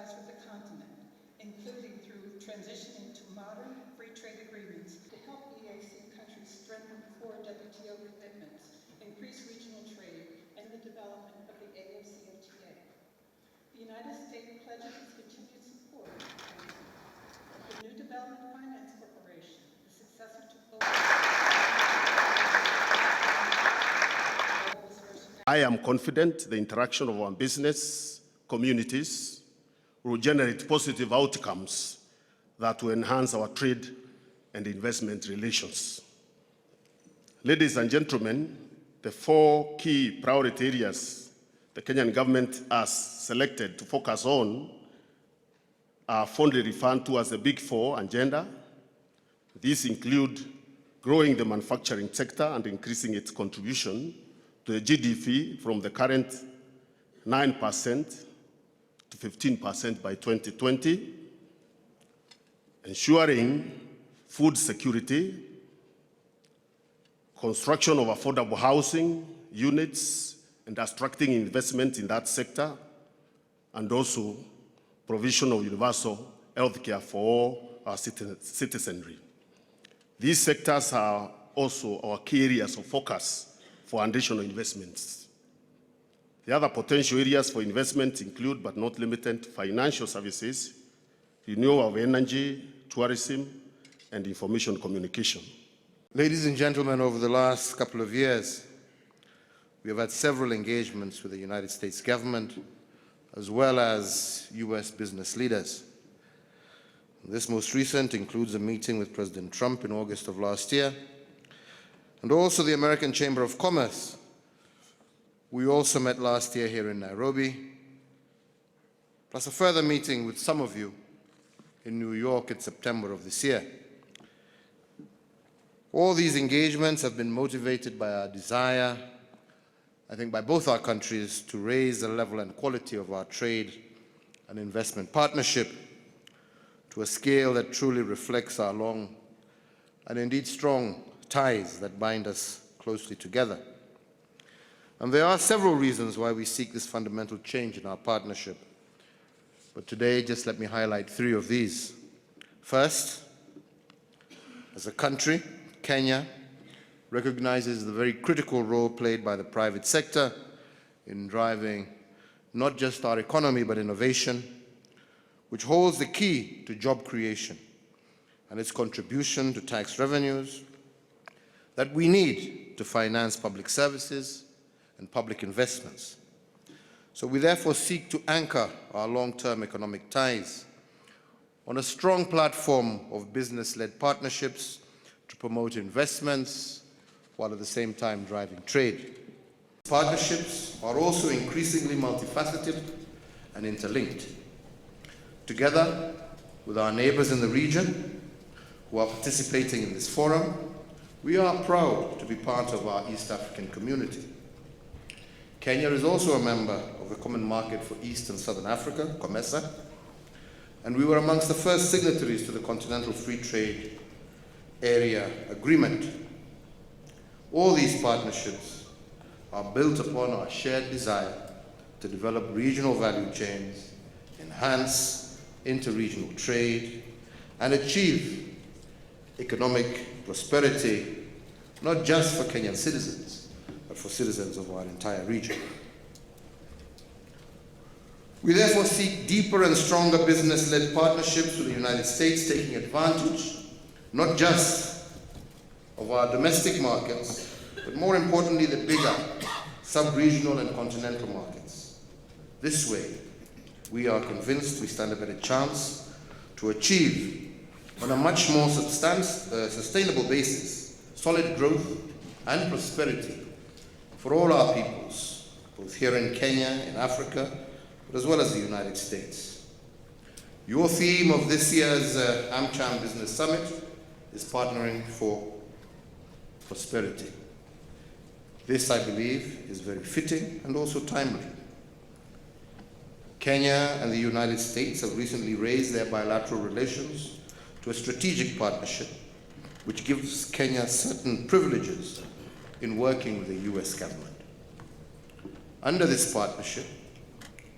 ties with the continent, including through transitioning to modern free trade agreements to help EAC countries strengthen core WTO commitments, increase regional trade, and the development of the AFCFTA. The United States pledges its continued support of the New Development Finance Corporation, the successor to I am confident the interaction of our business communities will generate positive outcomes that will enhance our trade and investment relations. Ladies and gentlemen, the 4 key priority areas the Kenyan government has selected to focus on are fondly referred to as the Big 4 agenda. These include growing the manufacturing sector and increasing its contribution to the GDP from the current 9% to 15% by 2020, ensuring food security, construction of affordable housing units and attracting investment in that sector, and also provision of universal health care for all our citizenry. These sectors are also our key areas of focus for additional investments. The other potential areas for investment include, but not limited to, financial services, renewable energy, tourism, and information communication. Ladies and gentlemen, over the last couple of years, we have had several engagements with the United States government, as well as US business leaders. This most recent includes a meeting with President Trump in August of last year, and also the American Chamber of Commerce. We also met last year here in Nairobi, plus a further meeting with some of you in New York in September of this year. All these engagements have been motivated by our desire, I think by both our countries, to raise the level and quality of our trade and investment partnership to a scale that truly reflects our long and indeed strong ties that bind us closely together. And there are several reasons why we seek this fundamental change in our partnership. But today, just let me highlight 3 of these. First, as a country, Kenya recognizes the very critical role played by the private sector in driving not just our economy, but innovation, which holds the key to job creation and its contribution to tax revenues that we need to finance public services and public investments. So we therefore seek to anchor our long-term economic ties on a strong platform of business-led partnerships to promote investments while at the same time driving trade. Partnerships are also increasingly multifaceted and interlinked. Together with our neighbors in the region who are participating in this forum, we are proud to be part of our East African community. Kenya is also a member of the Common Market for East and Southern Africa, COMESA, and we were amongst the first signatories to the Continental Free Trade Area Agreement. All these partnerships are built upon our shared desire to develop regional value chains, enhance interregional trade, and achieve economic prosperity, not just for Kenyan citizens, but for citizens of our entire region. We therefore seek deeper and stronger business-led partnerships with the United States, taking advantage not just of our domestic markets, but more importantly, the bigger sub-regional and continental markets. This way, we are convinced we stand a better chance to achieve, on a much more sustainable basis, solid growth and prosperity for all our peoples, both here in Kenya, in Africa, but as well as the United States. Your theme of this year's Amcham Business Summit is partnering for prosperity. This, I believe, is very fitting and also timely. Kenya and the United States have recently raised their bilateral relations to a strategic partnership which gives Kenya certain privileges in working with the US government. Under this partnership,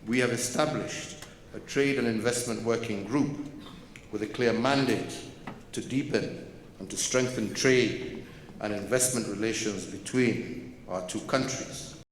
we have established a trade and investment working group with a clear mandate to deepen and to strengthen trade and investment relations between our two countries.